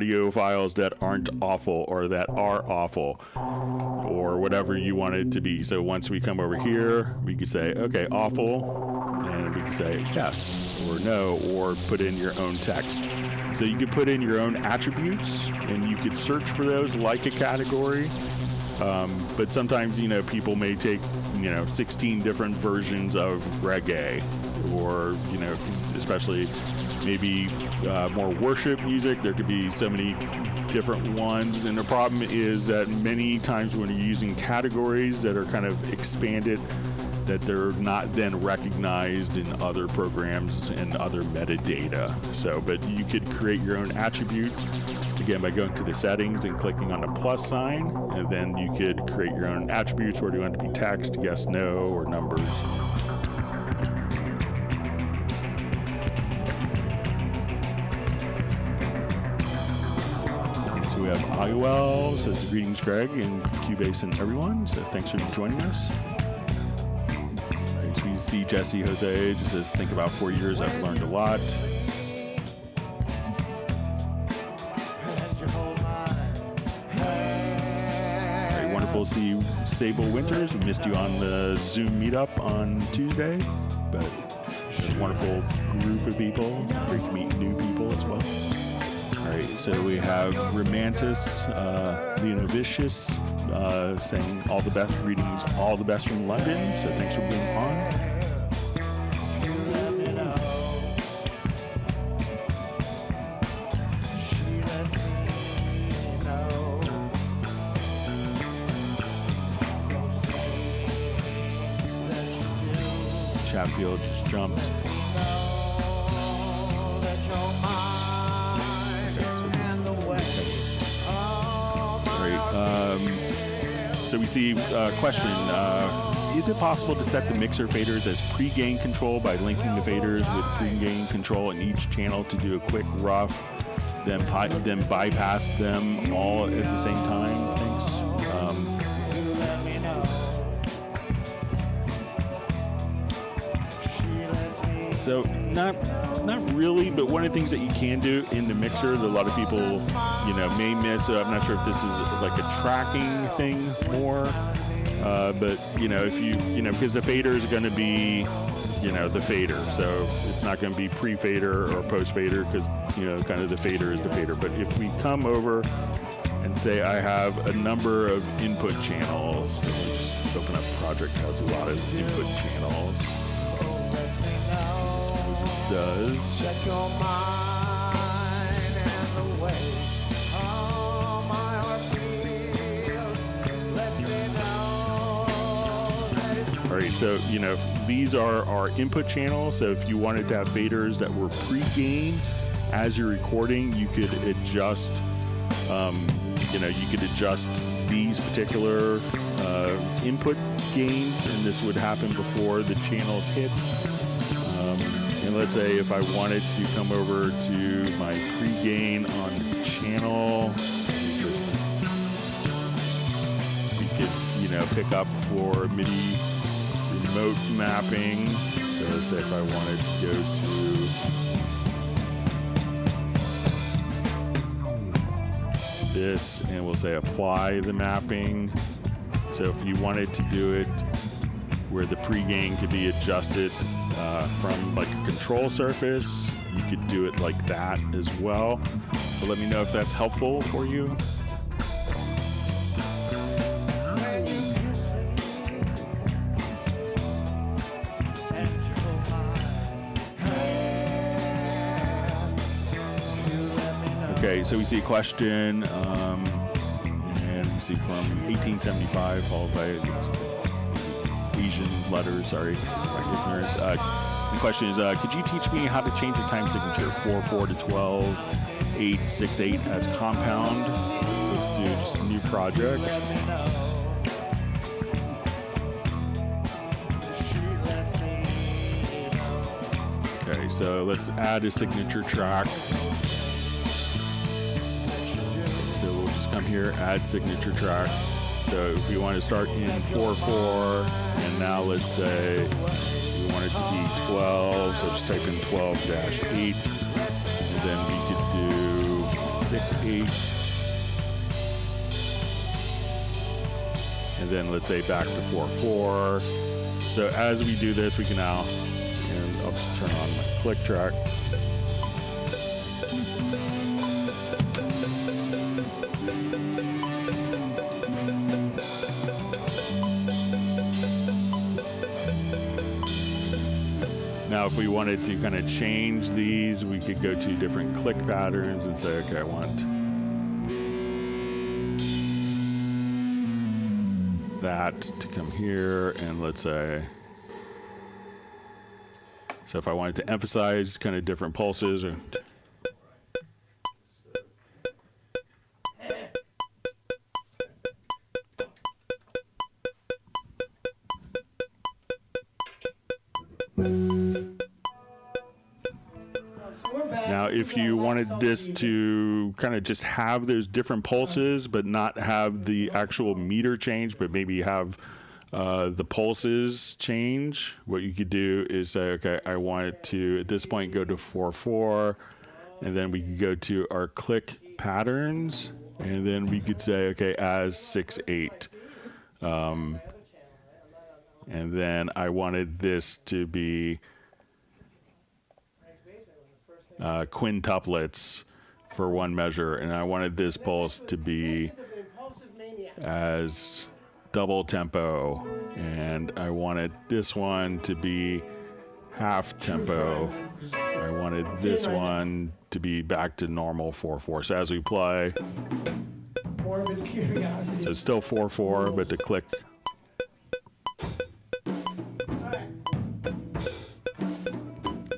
audio files that aren't awful or that are awful or whatever you want it to be. So once we come over here, we could say, okay, awful, and we can say yes or no, or put in your own text. So you could put in your own attributes and you could search for those like a category. But sometimes, people may take, 16 different versions of reggae, or, especially maybe more worship music. There could be so many different ones. And the problem is that many times when you're using categories that are kind of expanded, that they're not then recognized in other programs and other metadata. So, but you could create your own attribute, again, by going to the settings and clicking on the plus sign, and then you could create your own attributes, where do you want it to be text, yes, no, or numbers. So we have IOL, says greetings Greg and Cubase and everyone, so thanks for joining us. We see Jesse Jose just says, think about 4 years, I've learned a lot. Very wonderful to see you, Sable Winters. We missed you on the Zoom meetup on Tuesday, but a wonderful group of people. Great to meet new people as well. All right, so we have Romantis Leonovicius saying all the best, greetings, all the best from London. So thanks for being on. Chatfield just jumped. So we see a question, is it possible to set the mixer faders as pre-gain control by linking the faders with pre-gain control in each channel to do a quick rough, then bypass them all at the same time? Thanks. So not really, but one of the things that you can do in the mixer that a lot of people, may miss. I'm not sure if this is like a tracking thing more, but if you, because the fader is going to be, the fader. So it's not going to be pre-fader or post-fader because, kind of the fader is the fader. But if we come over and say I have a number of input channels, and we'll just open up a project that has a lot of input channels. Does. Set your mind and the way my heart feels. Let me know that it's all right, so these are our input channels. So if you wanted to have faders that were pre-gain as you're recording, you could adjust you could adjust these particular input gains, and this would happen before the channels hit. And let's say if I wanted to come over to my pre-gain on channel, we could, pick up for MIDI remote mapping. So let's say if I wanted to go to this, and we'll say apply the mapping. So if you wanted to do it where the pre-gain could be adjusted from like a control surface, you could do it like that as well. So let me know if that's helpful for you. Okay, so we see a question, and we see from 1875, followed by Asian letters, sorry, my ignorance. The question is, could you teach me how to change the time signature 4/4 to 12/8/6/8 as compound? So let's do just a new project. Okay, so let's add a signature track. So we'll just come here, add signature track. So if we want to start in 4/4, and now let's say we want it to be 12, so just type in 12-8, and then we could do 6/8. And then let's say back to 4/4. So as we do this, we can now, and I'll just turn on my click track. Now, if we wanted to kind of change these, we could go to different click patterns and say, okay, I want that to come here, and let's say, so if I wanted to emphasize kind of different pulses, or now, if you wanted this to kind of just have those different pulses, but not have the actual meter change, but maybe have the pulses change, what you could do is say, okay, I want it to, at this point, go to 4/4, and then we could go to our click patterns, and then we could say, okay, as 6/8. And then I wanted this to be quintuplets for one measure, and I wanted this pulse to be as double tempo, and I wanted this one to be half tempo. I wanted this one to be back to normal 4/4. So as we play, so it's still 4/4, but the click.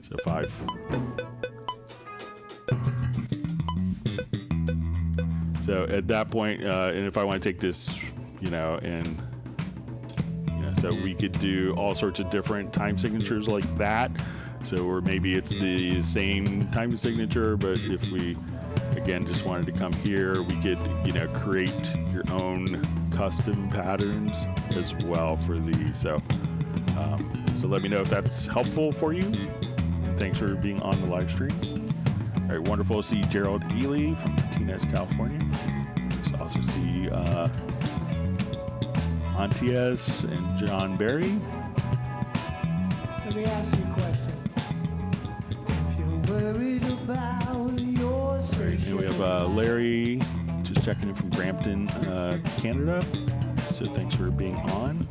So 5. So at that point, and if I want to take this, and so we could do all sorts of different time signatures like that. So, or maybe it's the same time signature, but if we, again, just wanted to come here, we could, create your own custom patterns as well for these. So, so let me know if that's helpful for you. And thanks for being on the live stream. All right, wonderful to see Gerald Ely from Martinez, California. We also see Antias and John Barry. Let me ask you a question. If you're worried about your station, and we have Larry just checking in from Brampton, Canada. So thanks for being on.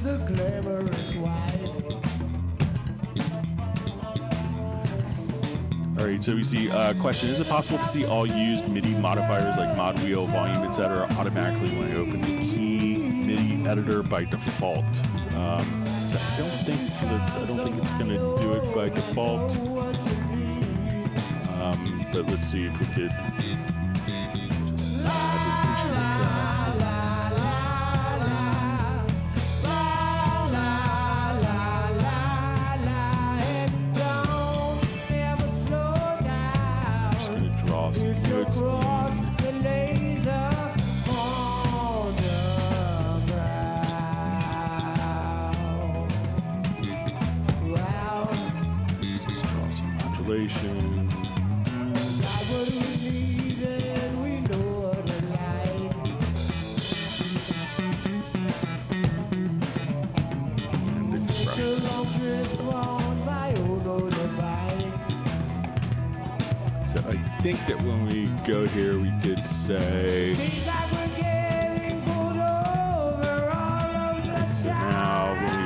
the glamorous wife. All right, so we see question: is it possible to see all used MIDI modifiers like mod wheel, volume, etc. automatically when I open the key MIDI editor by default? So I don't think it's going to do it by default. But let's see if we could just add the instrument track. I'm just going to draw some notes in. Modulation. And expression. So I think that when we go here, we could say. So now when we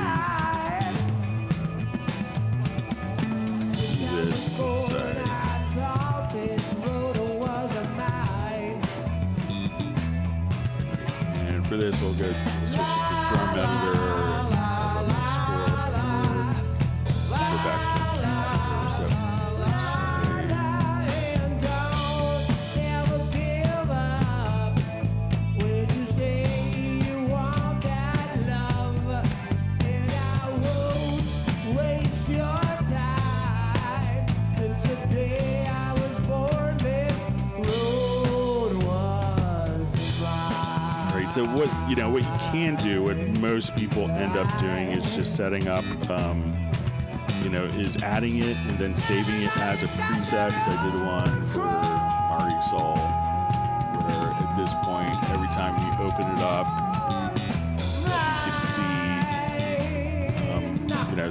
this, let's say. And for this, we'll go switch it to drum editor and score chord. Go back to editor. So So what you can do, what most people end up doing, is just setting up is adding it and then saving it as a preset. So I did one for Marisol, where at this point, every time you open it up, you can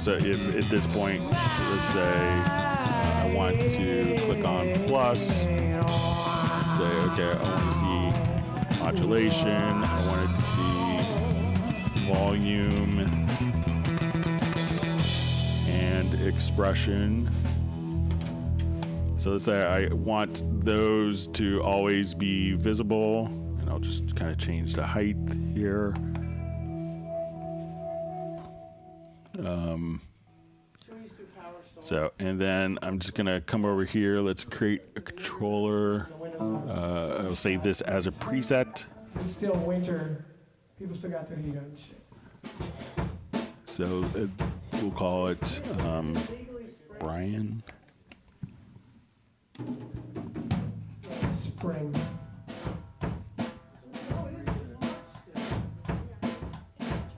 see, so if at this point, let's say I want to click on plus, and say, okay, I want to see modulation, I wanted to see volume and expression. So let's say I want those to always be visible, and I'll just kind of change the height here. So, and then I'm just gonna come over here. Let's create a controller. I'll save this as a preset. It's still winter. People still got their heat on and shit. So we'll call it Brian. It's spring.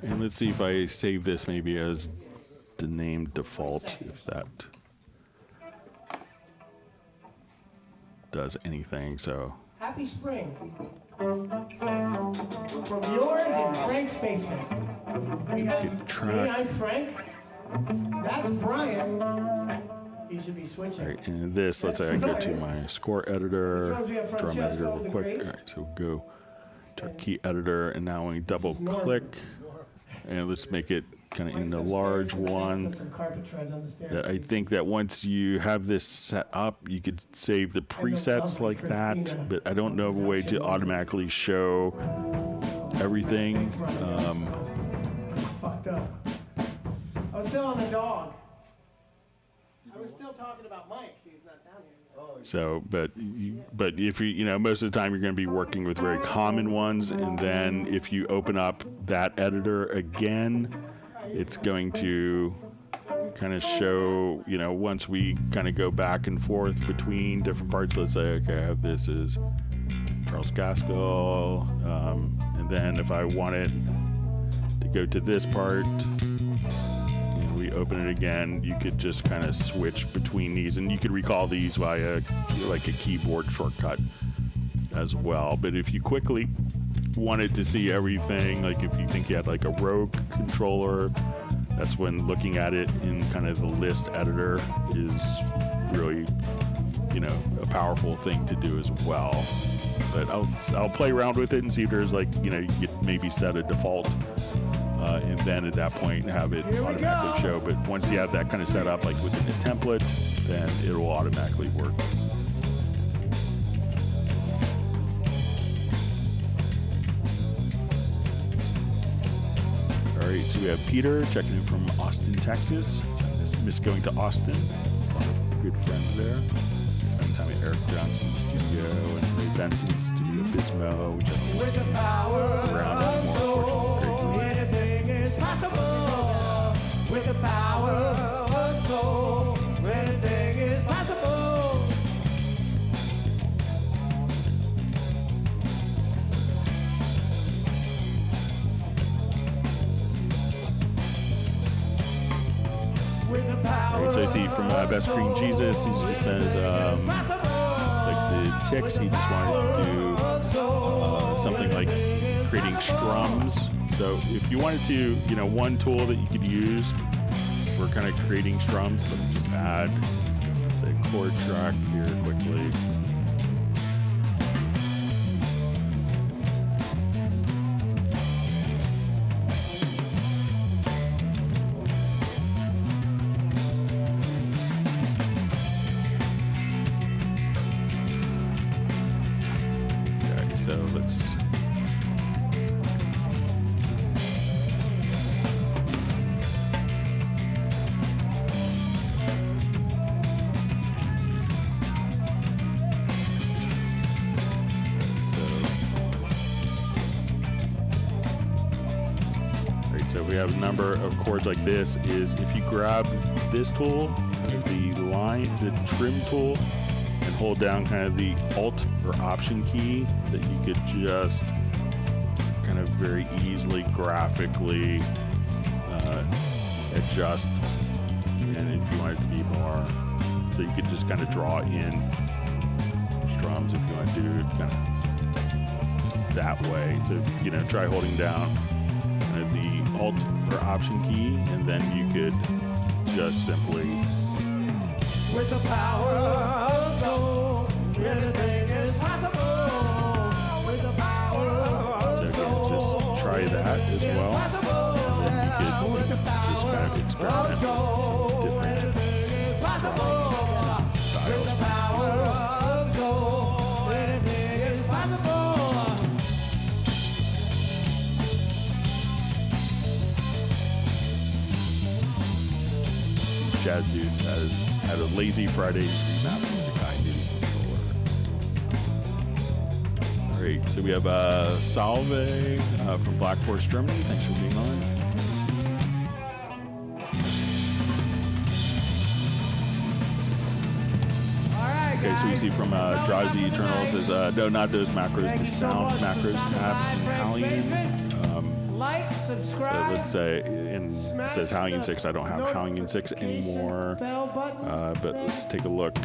And let's see if I save this maybe as the name default, if that does anything. So Happy spring. From yours and Frank's basement. We got Get me, track. I'm Frank. That's Brian. He should be switching. all right, and this, let's say I go to my score editor, drum editor real quick. All right, so go to our key editor, and now we double click, and let's make it kind of in the large one. Put some carpet treads on the stairs. That I think that once you have this set up, you could save the presets like that, but I don't know of a way to automatically show everything. It's fucked up. I was still on the dog. I was still talking about Mike. He's not down here. So, but if you, most of the time you're going to be working with very common ones, and then if you open up that editor again, it's going to kind of show, once we kind of go back and forth between different parts. Let's say, okay, I have this as Charles Gaskell, and then if I wanted to go to this part, we open it again, you could just kind of switch between these, and you could recall these via like a keyboard shortcut as well. But if you quickly wanted to see everything, like if you think you had like a rogue controller, that's when looking at it in kind of the list editor is really, a powerful thing to do as well. But I'll play around with it and see if there's like, you could maybe set a default, and then at that point have it automatically show. But once you have that kind of set up, like within the template, then it will automatically work. All right, so we have Peter checking in from Austin, Texas. So I miss going to Austin. A lot of good friends there. Spent time at Eric Johnson's studio and Ray Benson's studio, Bismo, which I think was around more unfortunately. Anything is possible with the power of soul. Anything is possible. With the power. All right, so I see from Best Green Jesus, he just says, like the ticks, he just wanted to do something like creating strums. So if you wanted to, one tool that you could use for kind of creating strums, let me just add, say, chord track here quickly. Okay, so let's. So we have a number of chords like this. Is if you grab this tool, the trim tool, and hold down kind of the Alt or Option key, that you could just kind of very easily graphically adjust. And if you want it to be more, so you could just kind of draw in strums if you want to do it kind of that way. So, you know, try holding down the Alt or Option key, and then you could just simply, with the power of soul, anything is possible. With the power of so soul, again, just try that as well. And then you could just kind of experiment with some different styles. Jazz Dudes had a Lazy Friday remap music I did before. All right, so we have Salve from Black Forest, Germany. Thanks for being on. Okay, so we see from Drowsy Eternal says, no, not those macros, the sound macros tab in Hallian. So let's say, and it says Hallian 6. I don't have Hallian 6 anymore, but let's take a look.